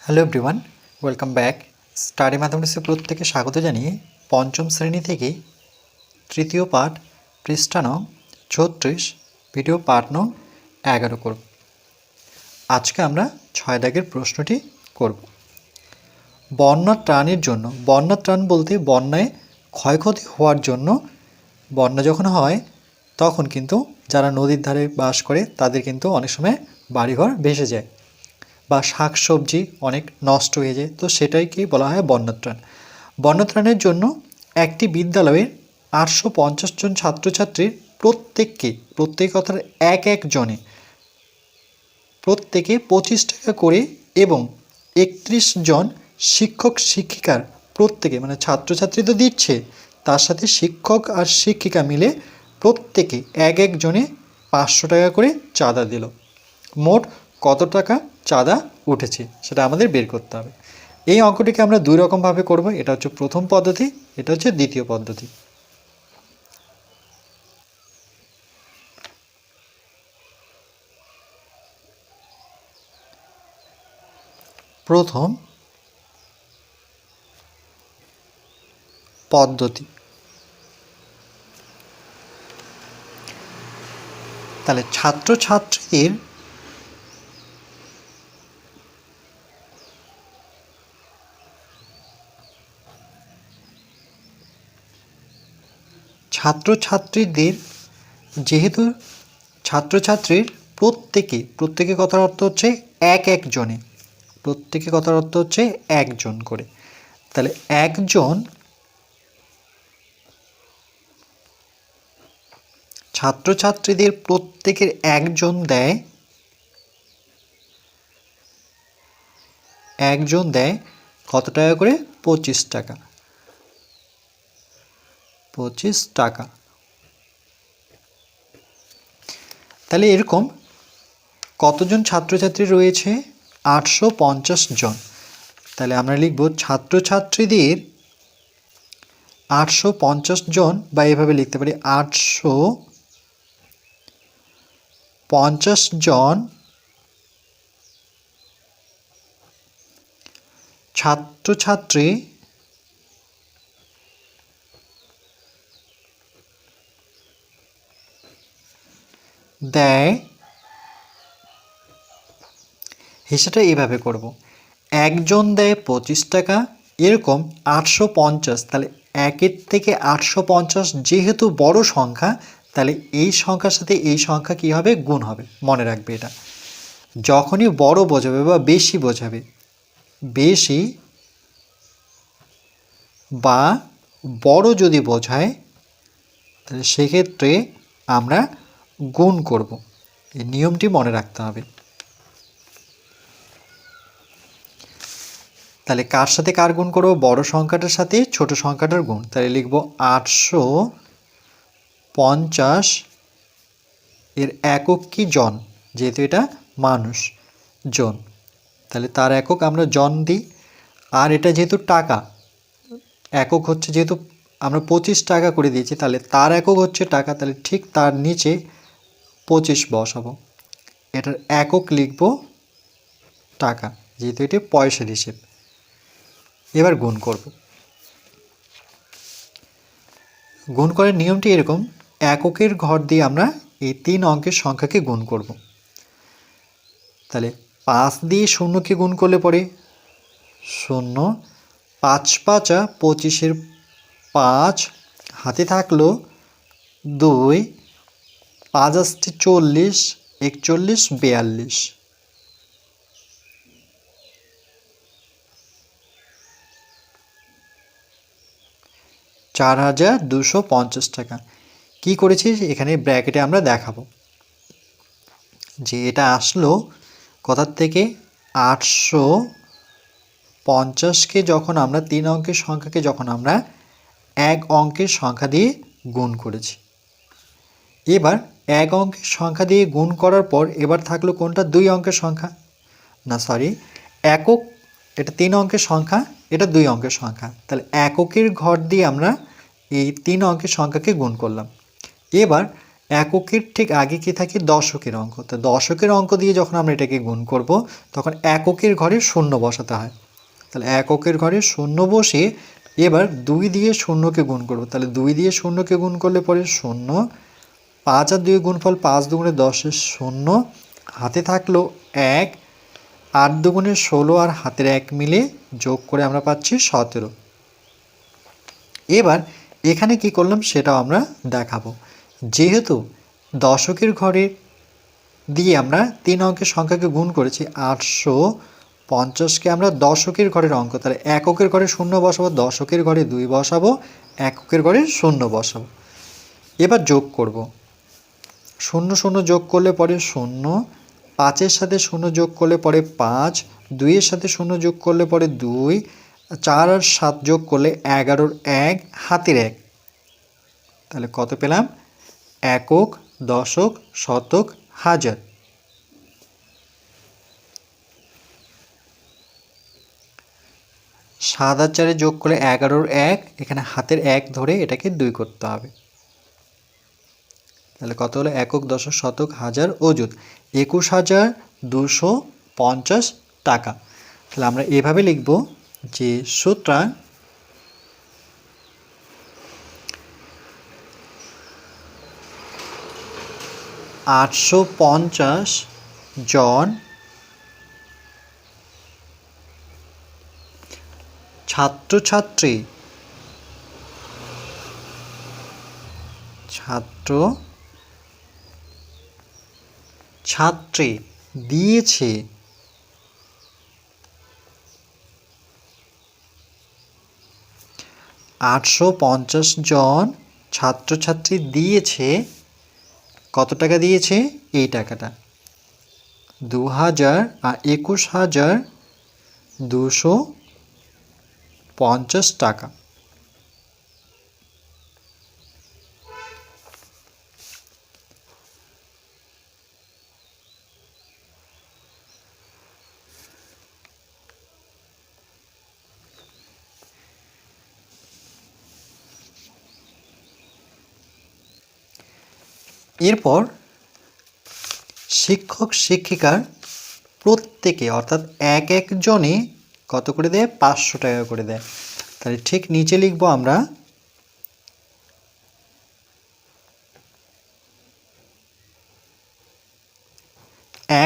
Hello everyone, welcome back. Study ম্যাথমেটিক্সে প্রত্যেকে স্বাগত জানিয়ে পঞ্চম শ্রেণী থেকে তৃতীয় পাঠ পৃষ্ঠা নং ৩৬ ভিডিও পাঠ নং ১১ করব। আজকে আমরা ৬ দাগের প্রশ্নটি করব। বন্যা ত্রাণের জন্য, বন্যা ত্রাণ বলতে বন্যায় ক্ষয়ক্ষতি হওয়ার জন্য, বন্যা যখন হয় তখন কিন্তু যারা নদীর ধারে বাস করে তাদের কিন্তু অনেক সময় বাড়িঘর ভেসে যায় বা শাকসবজি অনেক নষ্ট হয়ে যায়, তো সেটাইকেই বলা হয় বন্যাত্রাণ। বন্যাত্রাণের জন্য একটি বিদ্যালয়ের ৮৫০ জন ছাত্রছাত্রীর প্রত্যেক অর্থাৎ এক জনে প্রত্যেকে ২৫ টাকা করে এবং ৩১ জন শিক্ষক শিক্ষিকার প্রত্যেকে, মানে ছাত্রছাত্রী তো দিচ্ছে, তার সাথে শিক্ষক আর শিক্ষিকা মিলে প্রত্যেকে এক জনে ৫০০ টাকা করে চাঁদা দিল। মোট কত টাকা চাঁদা উঠেছে সেটা আমাদের বের করতে হবে। এই অঙ্কটিকে আমরা দুই রকমভাবে করব। এটা হচ্ছে প্রথম পদ্ধতি, এটা হচ্ছে দ্বিতীয় পদ্ধতি। প্রথম পদ্ধতি, তাহলে ছাত্রছাত্রীদের যেহেতু ছাত্রছাত্রীর প্রত্যেকে কথার অর্থ হচ্ছে এক জনে, প্রত্যেকে কথার অর্থ হচ্ছে একজন করে, তাহলে একজন ছাত্রছাত্রীদের প্রত্যেকের একজন দেয় কত টাকা করে? ২৫ টাকা। ২৫ টাকা। তাহলে এরকম কতজন ছাত্রছাত্রী রয়েছে? ৮৫০ জন। তাহলে আমরা লিখব ছাত্রছাত্রীদের ৮৫০ জন, বা এভাবে লিখতে পারি ৮৫০ জন ছাত্রছাত্রী দেয়, হিসাবটা এইভাবে করব। একজন দেয় ২৫ টাকা, এরকম ৮৫০, তাহলে একের থেকে ৮৫০ যেহেতু বড় সংখ্যা, তাহলে এই সংখ্যার সাথে এই সংখ্যা কী হবে? গুণ হবে। মনে রাখবে এটা। যখনই বড় বোঝাবে বা বেশি বোঝাবে, বেশি বা বড় যদি বোঝায়, তাহলে সেক্ষেত্রে আমরা গুণ করব। এই নিয়মটি মনে রাখতে হবে। তাহলে কার সাথে কার গুণ করব? বড় সংখ্যাটার সাথে ছোট সংখ্যাটার গুণ। তাহলে লিখব ৮৫০, এর একক কি? জন, যেহেতু এটা মানুষ, জন, তাহলে তার একক আমরা জন দিই। আর এটা যেহেতু টাকা, একক হচ্ছে, যেহেতু আমরা ২৫ টাকা করে দিয়েছি, তাহলে তার একক হচ্ছে টাকা, তাহলে ঠিক তার নিচে ২৫ বসাবো। এটার একক লিখব টাকা, যেহেতু এটি পয়সার হিসেব। এবার গুণ করব। গুণ করার নিয়মটি এরকম, এককের ঘর দিয়ে আমরা এই ৩ অঙ্কের সংখ্যাকে গুণ করব। তাহলে ৫ দিয়ে শূন্যকে গুণ করলে পরে ০, ৫ ৫ ২৫, ৫ হাতে থাকলো ২, ৫ ৮ ৪০, ৪১ ৪২, ৪,২৫০ টাকা। কি করেছি এখানে ব্র্যাকেটে আমরা দেখাবো যে এটা আসলো কোথার থেকে? ৮৫০কে যখন আমরা ৩ অঙ্কের সংখ্যাকে যখন আমরা এক অঙ্কের সংখ্যা দিয়ে গুণ করেছি। এবার এক অঙ্কের সংখ্যা দিয়ে গুণ করার পর এবার থাকলো কোনটা? ২ অঙ্কের সংখ্যা, না সরি, একক। এটা ৩ অঙ্কের সংখ্যা, এটা ২ অঙ্কের সংখ্যা, তাহলে এককের ঘর দিয়ে আমরা এই ৩ অঙ্কের সংখ্যাকে গুণ করলাম। এবার এককের ঠিক আগে কি থাকে, দশকের অঙ্ক। তো দশকের অঙ্ক দিয়ে যখন আমরা এটাকে গুণ করব তখন এককের ঘরে শূন্য বসাতে হয়। তাহলে এককের ঘরে শূন্য বসিয়ে এবার 2 দিয়ে শূন্যকে গুণ করব। তাহলে 2 দিয়ে শূন্যকে গুণ করলে পরে শূন্য, 5 আর 2 গুণফল 5 দুগুণে 10 শূন্য, হাতে থাকলো 1, 8 দুগুণে 16 আর হাতের 1 মিলে যোগ করে আমরা পাচ্ছি 17। এবার এখানে কি করলাম সেটাও আমরা দেখাবো। যেহেতু দশকের ঘরে দিয়ে আমরা 3 অঙ্কের সংখ্যাকে গুণ করেছি, 850কে আমরা দশকের ঘরের অঙ্ক, তাহলে এককের ঘরে শূন্য বসাবো, দশকের ঘরে 2 বসাবো, এককের ঘরে শূন্য বসাবো। এবার যোগ করব, 0 0 যোগ করলে পরে 0, 5-এর সাথে 0 যোগ করলে পরে 5, 2-এর সাথে 0 যোগ করলে পরে 2, 4 আর 7 যোগ করলে 11-র 1, হাতের 1। তাহলে কত পেলাম, একক, দশক, শতক, হাজার। 7 আর 4 যোগ করে 11-র 1, এখানে হাতের 1 ধরে এটাকে 2 করতে হবে। তাহলে কত হলো, একক, দশক, শতক, হাজার, অযুত 21,250 টাকা। তাহলে আমরা এভাবে লিখব যে সুতরাং 850 জন ছাত্রছাত্রী দিয়েছে 850 জন ছাত্রছাত্রী দিয়েছে, কত টাকা দিয়েছে, এই টাকাটা 21,250 টাকা। এরপর শিক্ষক শিক্ষিকার প্রত্যেকে অর্থাৎ এক একজনে কত করে দেয়, 500 টাকা করে দেয়। তাহলে ঠিক নিচে লিখব আমরা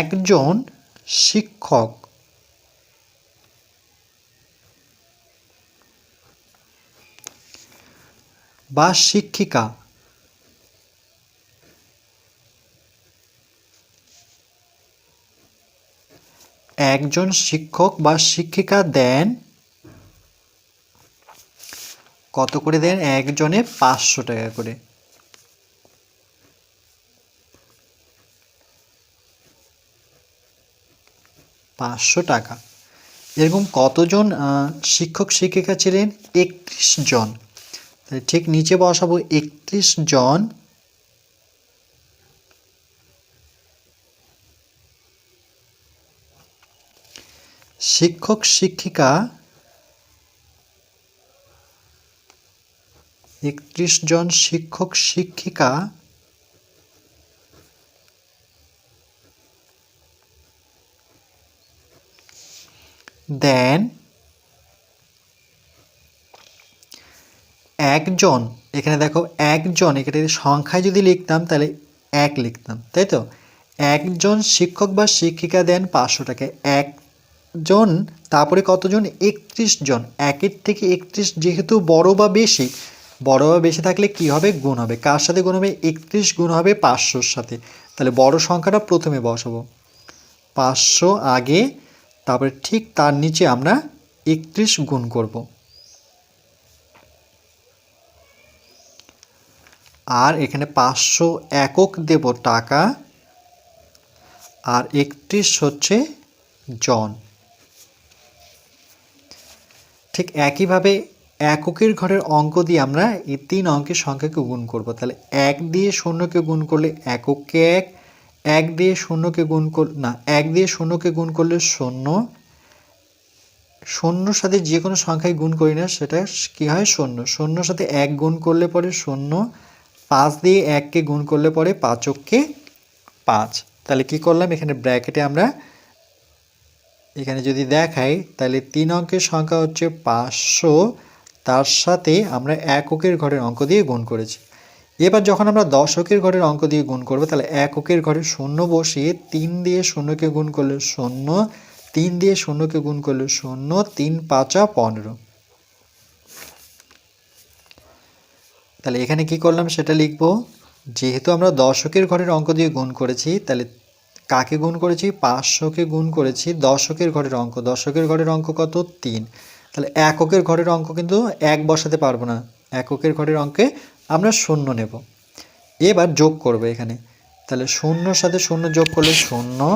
একজন শিক্ষক বা শিক্ষিকা একজন শিক্ষক বা শিক্ষিকা দেন, কত করে দেন, একজনে 500 টাকা করে। টাকা। এরকম কতজন শিক্ষক শিক্ষিকা ছিলেন, 31 জন। তাহলে ঠিক নিচে বসাবো 31 জন শিক্ষক শিক্ষিকা, 31 জন শিক্ষক শিক্ষিকা দেন একজন, এখানে দেখো একজন, এখানে সংখ্যায় যদি লিখতাম তাহলে 1 লিখতাম, তাই তো, একজন শিক্ষক বা শিক্ষিকা দেন 500 টাকা। একজন, তারপরে কতজন, 31 জন। 1-এর থেকে 31 যেহেতু বড় বা বেশি থাকলে কি হবে, গুণ হবে, কার সাথে গুণ হবে, 31 গুণ হবে 500-র সাথে। তাহলে বড় সংখ্যাটা প্রথমে বসাবো, 500 আগে, তারপরে ঠিক তার নিচে আমরা 31 গুণ করব। আর এখানে 500 একক দেব টাকা, আর 31 হচ্ছে জন। ঠিক একইভাবে এককের ঘরের অঙ্ক দিয়ে আমরা এই 3 অঙ্কের সংখ্যাকে গুণ করব। তাহলে 1 দিয়ে শূন্যকে গুণ করলে এককে 1, 1 দিয়ে শূন্যকে গুণ করলে 0, শূন্যর সাথে যে কোনো সংখ্যায় গুণ করি না সেটা কি হয়, 0, 0-র সাথে 1 গুণ করলে পরে 0, 5 দিয়ে 1কে গুণ করলে পরে 5 × 5। তাহলে কি করলাম, এখানে ব্র্যাকেটে আমরা এখানে যদি দেখাই তাহলে 3 অঙ্কের সংখ্যা হচ্ছে 500, তার সাথে আমরা এককের ঘরের অঙ্ক দিয়ে গুণ করেছি। এবার যখন আমরা দশকের ঘরের অঙ্ক দিয়ে গুণ করব তাহলে এককের ঘরে 0 বসিয়ে 3 দিয়ে 0কে গুণ করলে 0, 3 দিয়ে 0কে গুণ করলে 0, 3 5 15। তাহলে এখানে কি করলাম সেটা লিখব। যেহেতু আমরা দশকের ঘরের অঙ্ক দিয়ে গুণ করেছি তাহলে কাকে গুণ করেছি, 500কে গুণ করেছি দশকের ঘরের অঙ্ক। দশকের ঘরের অঙ্ক কত, 3। তাহলে এককের ঘরের অঙ্ক কিন্তু 1 বসাতে পারবো না, এককের ঘরের অঙ্কে আমরা 0 নেব। এবার যোগ করব এখানে, তাহলে 0 সাথে 0 যোগ করলে 0,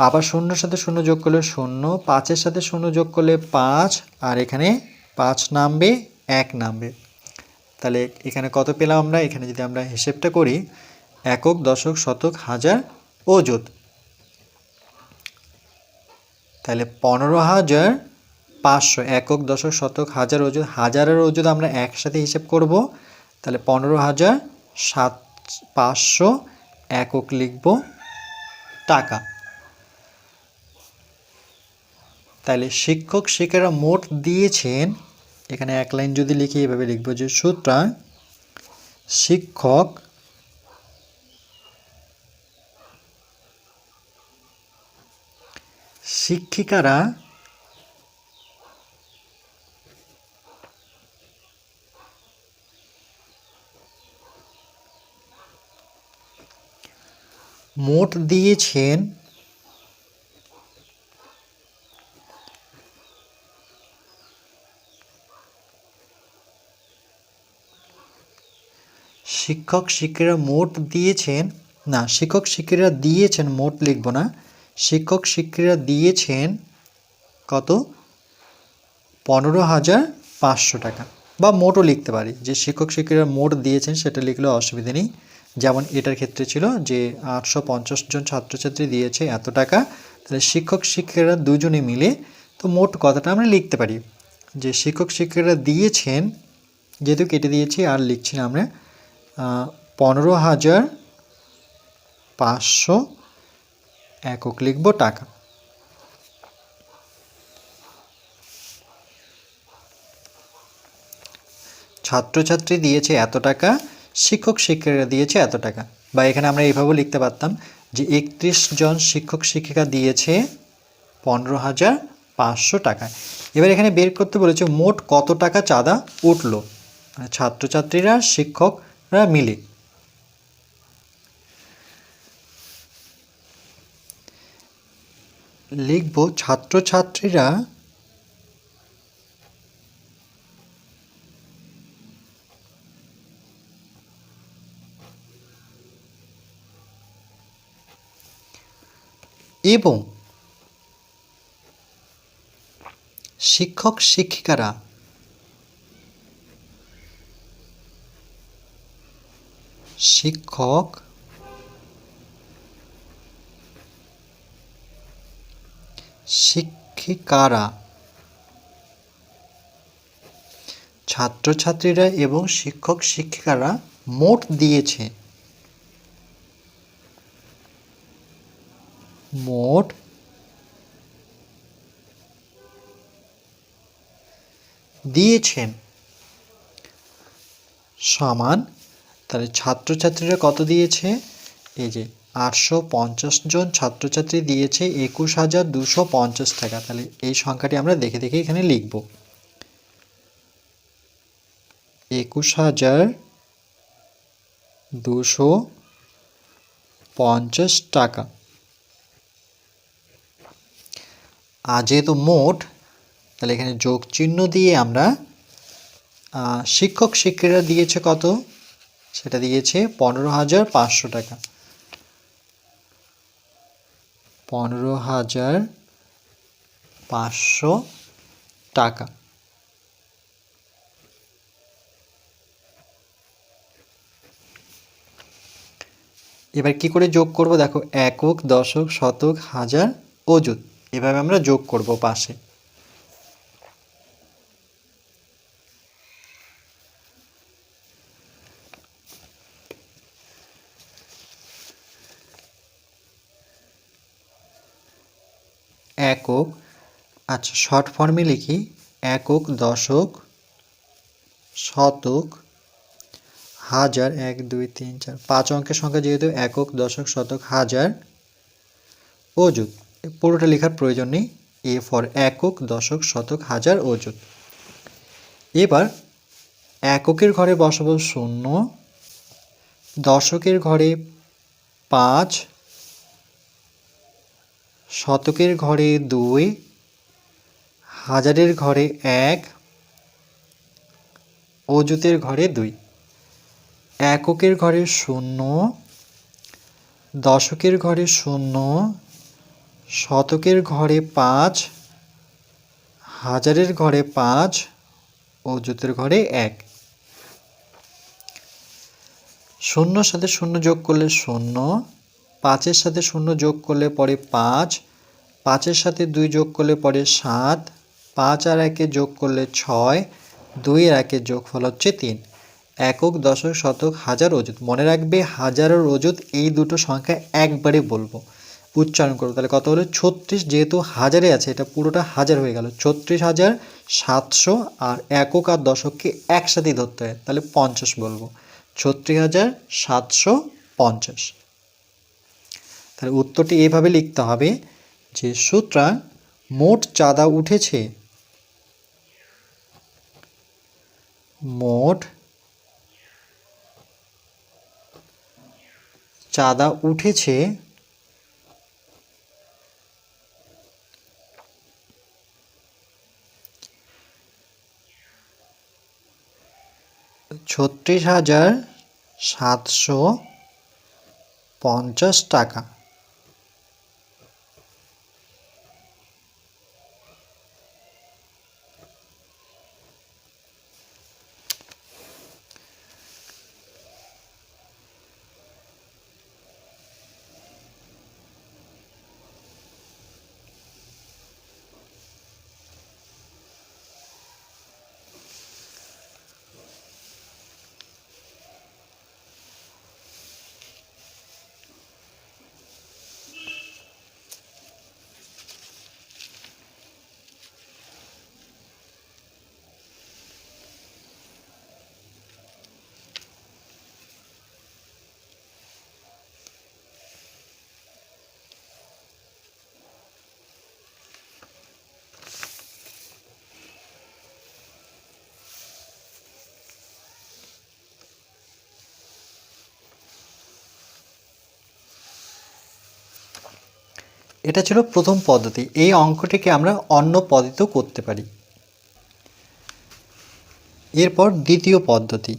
আবার 0 সাথে 0 যোগ করলে 0, 5-এর সাথে 0 যোগ করলে 5, আর এখানে 5 নামবে, 1 নামবে। তাহলে এখানে কত পেলাম আমরা, এখানে যদি আমরা হিসেবটা করি, একক, দশক, শতক, হাজার, অযুত, তাহলে 15,500 একক, দশক, শতক, হাজার, অযুত। হাজারের অযুত আমরা একসাথে হিসেব করব, তাহলে 15,500 একক লিখব টাকা। তাহলে শিক্ষক শিক্ষিকারা মোট দিয়েছেন, এখানে এক লাইন যদি লিখি এভাবে লিখব যে সুতরাং শিক্ষক শিক্ষিকারা মোট দিয়েছেন শিক্ষক শিক্ষিকারা মোট দিয়েছেন, না শিক্ষক শিক্ষিকারা দিয়েছেন, মোট লিখব না, শিক্ষক শিক্ষিকারা দিয়েছেন কত, 15,500 টাকা। বা মোটও লিখতে পারি, যে শিক্ষক শিক্ষিকারা মোট দিয়েছেন সেটা লিখলেও অসুবিধা নেই। যেমন এটার ক্ষেত্রে ছিল যে 850 জন ছাত্রছাত্রী দিয়েছে এত টাকা, তাহলে শিক্ষক শিক্ষিকারা দুজনে মিলে, তো মোট কথাটা আমরা লিখতে পারি যে শিক্ষক শিক্ষিকারা দিয়েছেন, যেহেতু কেটে দিয়েছি আর লিখছি না আমরা, 15,500 একক লিখব টাকা। ছাত্রছাত্রী দিয়েছে এত টাকা, শিক্ষক শিক্ষিকারা দিয়েছে এত টাকা। বা এখানে আমরা এইভাবেও লিখতে পারতাম যে 31 জন শিক্ষক শিক্ষিকা দিয়েছে 15,500 টাকা। এবার এখানে বের করতে বলেছে মোট কত টাকা চাঁদা উঠলো, মানে ছাত্রছাত্রীরা শিক্ষকরা মিলে। লিখব ছাত্রছাত্রীরা এবং শিক্ষক শিক্ষিকারা শিক্ষক শিক্ষিকারা ছাত্রছাত্রীরা এবং শিক্ষক শিক্ষিকারা মোট দিয়েছে, মোট দিয়েছেন সমান, তাহলে ছাত্রছাত্রীরা কত দিয়েছে, এই যে 850 জন ছাত্রছাত্রী দিয়েছে 21,250 টাকা। তাহলে এই সংখ্যাটি আমরা দেখে দেখে এখানে লিখব, 21,250 টাকা। আর যেহেতু মোট, তাহলে এখানে যোগ চিহ্ন দিয়ে আমরা শিক্ষক শিক্ষিকারা দিয়েছে কত, সেটা দিয়েছে 15,500 টাকা, 15,500 টাকা। এবার কি করে যোগ করব, দেখো একক, দশক, শতক, হাজার, অযুত, এভাবে আমরা যোগ করব পাশে। একক, আচ্ছা শর্ট ফর্মে লিখি, একক, দশক, শতক, হাজার, 1 2 3 4 5 অঙ্কের সংখ্যা যেহেতু একক, দশক, শতক, হাজার, অযুত। পুরোটা লেখার প্রয়োজন নেই, এ ফর একক, দশক, শতক, হাজার, অযুত। এবার এককের ঘরে বসাবো 0, দশকের ঘরে 5, শতকের ঘরে 2, হাজারের ঘরে 1, অযুতের ঘরে 2। এককের ঘরে 0, দশকের ঘরে 0, শতকের ঘরে 5, হাজারের ঘরে 5, অযুতের ঘরে 1। শূন্যর সাথে 0 যোগ করলে 0, 5-এর সাথে 0 যোগ করলে পরে 5, 5-এর সাথে 2 যোগ করলে পরে 7, 5 আর 1-এ যোগ করলে 6, 2 আর 1-এর যোগফল হচ্ছে 3। একক, দশক, শতক, হাজার, অযুত। মনে রাখবে হাজার আর অযুত এই দুটো সংখ্যা একবারে বলবো, উচ্চারণ করবো। তাহলে কত হলো? 36, যেহেতু হাজারে আছে এটা পুরোটা হাজার হয়ে গেল, 36,700। আর একক আর দশককে একসাথেই ধরতে হয়, তাহলে 50 বলবো, 36,750। তাহলে উত্তরটি এইভাবে লিখতে হবে যে সুতরাং মোট চাঁদা উঠেছে, মোট চাঁদা উঠেছে 36,750 টাকা। এটা ছিল প্রথম পদ্ধতি। এই অঙ্কটিকে আমরা অন্য পদ্ধতিও করতে পারি। এরপর দ্বিতীয় পদ্ধতি।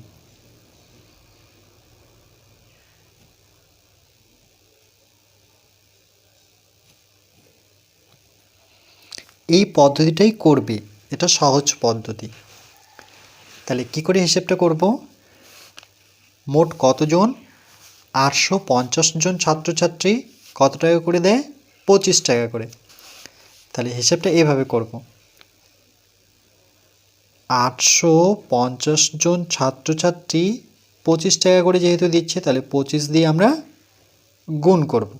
এই পদ্ধতিটাই করবে, এটা সহজ পদ্ধতি। তাহলে কি করে হিসেবটা করব? মোট কতজন? 850 জন ছাত্রছাত্রী কত টাকা করে দেয়? 25 টাকা করে। তাহলে হিসেবটা এভাবে করব, 850 জন ছাত্রছাত্রী 25 টাকা করে যেহেতু দিচ্ছে, তাহলে 25 দিয়ে আমরা গুণ করব।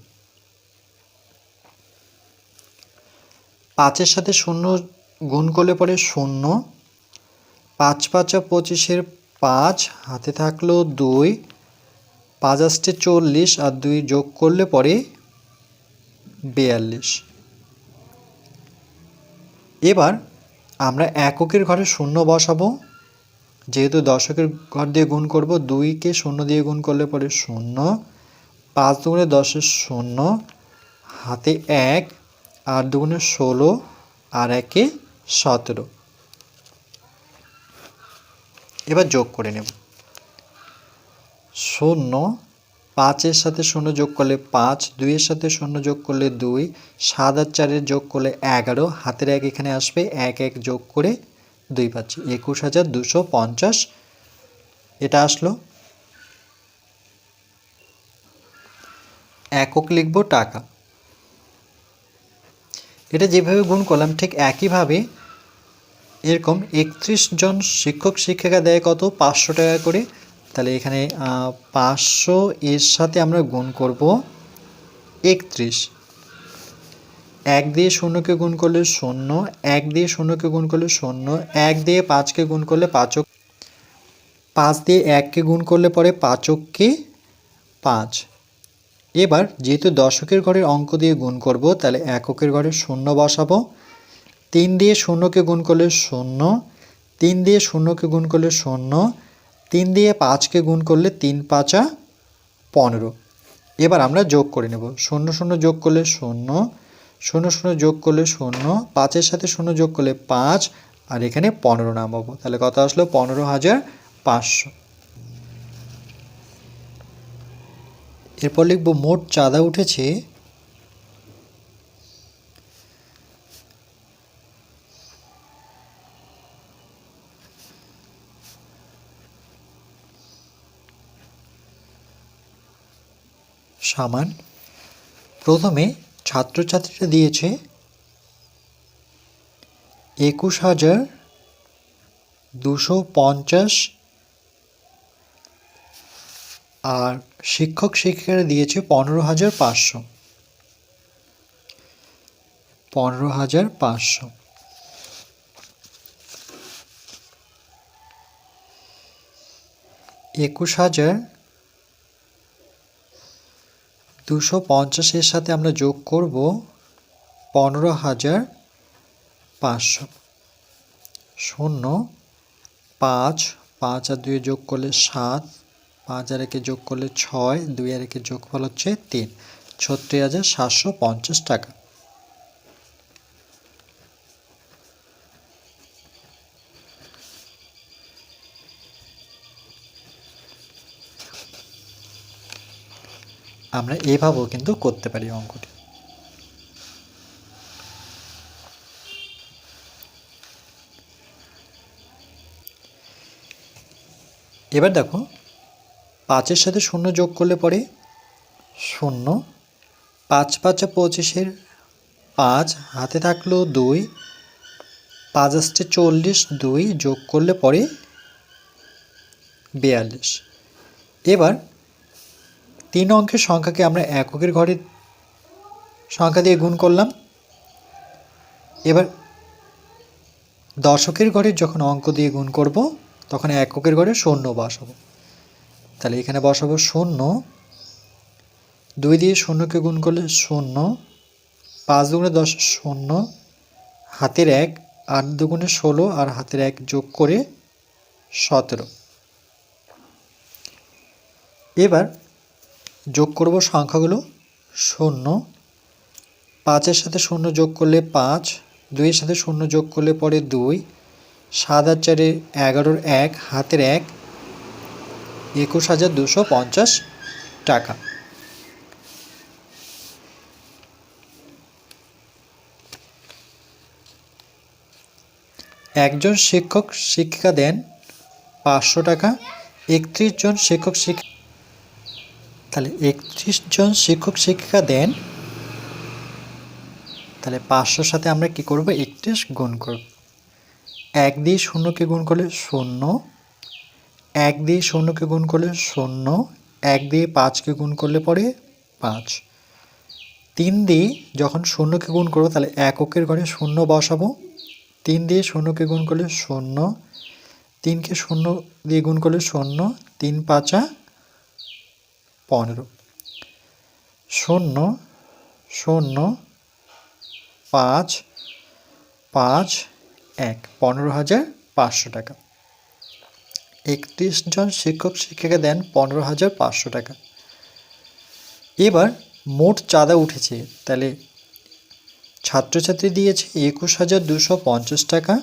5-এর সাথে 0 গুণ করলে পরে 0, 5 5 25-এর 5, হাতে থাকলো 2, 5 আসতে 40 আর 2 যোগ করলে পরে 42। এবার আমরা এককের ঘরে 0 বসাবো, যেহেতু দশকের ঘর দিয়ে গুণ করব, 2কে 0 দিয়ে গুণ করলে পরে 0, 5 দুগুণে 10-এর 0, হাতে 1 আর দুগুণে 16 আর 1-এ 17। এবার যোগ করে নেব, 0, 5-এর সাথে 0 যোগ করলে 5, 2-এর সাথে 0 যোগ করলে 2, 7 আর 4-এর যোগ করলে 11, হাতের 1 এখানে আসবে, 1 1 যোগ করে 2 পাচ্ছি, 21,250 এটা আসলো। একক লিখব টাকা। এটা যেভাবে গুণ করলাম ঠিক একইভাবে এরকম 31 জন শিক্ষক শিক্ষিকা দেয় কত? 500 টাকা করে। তাহলে এখানে 500 এর সাথে আমরা গুণ করব 31, এক দিয়ে শূন্যকে গুণ করলে শূন্য, এক দিয়ে শূন্যকে গুণ করলে শূন্য, এক দিয়ে পাঁচকে গুণ করলে পাঁচক, পাঁচ দিয়ে এককে গুণ করলে পরে পাঁচককে পাঁচ। এবার যেহেতু দশকের ঘরের অঙ্ক দিয়ে গুণ করব, তাহলে এককের ঘরে শূন্য বসাবো। তিন দিয়ে শূন্যকে গুণ করলে শূন্য, তিন দিয়ে শূন্যকে গুণ করলে শূন্য, তিন দিয়ে পাঁচকে গুণ করলে তিন পাঁচা 15। এবার আমরা যোগ করে নেব। শূন্য শূন্য যোগ করলে শূন্য, শূন্য শূন্য যোগ করলে শূন্য, পাঁচের সাথে শূন্য যোগ করলে 5, আর এখানে 15 নামাবো। তাহলে কত আসলো? 15,500। এরপর লিখব মোট চাঁদা উঠেছে সমান, প্রথমে ছাত্রছাত্রীরা দিয়েছে 21,250, আর শিক্ষক শিক্ষিকারা দিয়েছে 15,500। 15,500 21,250 সাথে আমরা যোগ করব 15,500। শূন্য, 5, 5 আর 2 যোগ করলে 7, 5 আর 1 যোগ করলে 6, 2 আর 1 যোগফল হচ্ছে 3, 36,750 টাকা। আমরা এভাবেও কিন্তু করতে পারি অঙ্কটি। এবার দেখো, 5-এর সাথে শূন্য যোগ করলে পরে শূন্য, 5 5 25-এর 5, হাতে থাকলো 2, 5 আসছে 40, 2 যোগ করলে পরে 42। এবার 3 অঙ্কের সংখ্যাকে আমরা এককের ঘরের সংখ্যা দিয়ে গুণ করলাম। এবার দশকের ঘরের যখন অঙ্ক দিয়ে গুণ করব, তখন এককের ঘরে শূন্য বসাবো। তাহলে এখানে বসাবো শূন্য, 2 দিয়ে শূন্যকে গুণ করলে শূন্য, 5 দুগুণে 10 শূন্য, হাতের 1, 8 দুগুণে 16, আর হাতের 1 যোগ করে 17। এবার যোগ করব সংখ্যাগুলো। শূন্য, 5-এর সাথে শূন্য যোগ করলে 5, 2-এর সাথে শূন্য যোগ করলে পরে 2, 7 আর 4-এ 11-র 1, হাতের 1, 21,250 টাকা। একজন শিক্ষক শিক্ষিকা দেন 500 টাকা, 31 জন শিক্ষক শিক্ষিকা, তাহলে 31 জন শিক্ষক শিক্ষিকা দেন, তাহলে 500 সাথে আমরা কি করব? 31 গুণ করব। 1 দিয়ে শূন্যকে গুণ করলে শূন্য, 1 দিয়ে শূন্যকে গুণ করলে শূন্য, 1 দিয়ে 5কে গুণ করলে পরে 5। 3 দিয়ে যখন শূন্যকে গুণ করবো, তাহলে এককের ঘরে শূন্য বসাবো। 3 দিয়ে শূন্যকে গুণ করলে শূন্য, 3কে শূন্য দিয়ে গুণ করলে শূন্য, 3 5 15। 0 0 5 5 1, 15,500 টাকা। 31 জন শিক্ষক শিক্ষিকা দেন 15,500 টাকা। এবার মোট চাঁদা উঠেছে, তাহলে ছাত্রছাত্রী দিয়েছে 21,250 টাকা,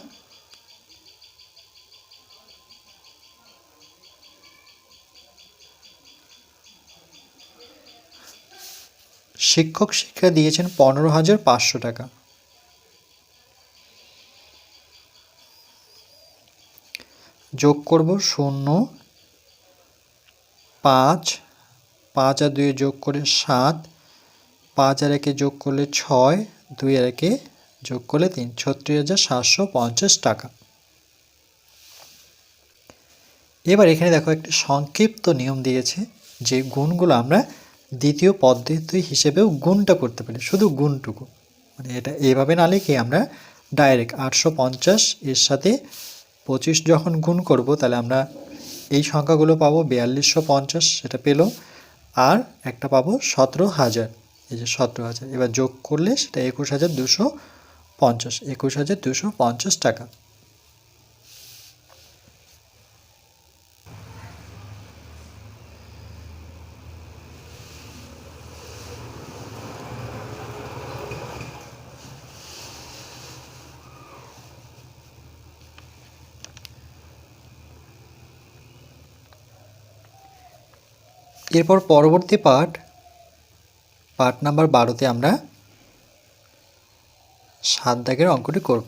শিক্ষক শিক্ষিকা দিয়েছেন 15,500 টাকা। যোগ করব শূন্য, 5, 5 আর 2 যোগ করে 7, 5 আর 1 যোগ করলে 6, 2 আর 1 যোগ করলে 3, 36,750 টাকা। এবার এখানে দেখো একটা সংক্ষিপ্ত নিয়ম দিয়েছে যে গুণগুলো আমরা দ্বিতীয় পদ্ধতি হিসেবেও গুণটা করতে পারি, শুধু গুণটুকু। মানে এটা এইভাবে না লিখে আমরা ডাইরেক্ট 850 এর সাথে 25 যখন গুণ করব তাহলে আমরা এই সংখ্যাগুলো পাবো। 4250 সেটা পেলো, আর একটা পাবো 17,000, এই যে 17,000। এবার যোগ করলে সেটা 21,250, 21,250 টাকা। এরপর পরবর্তী পার্ট নাম্বার 12তে আমরা 7 দাগের অঙ্কটি করব।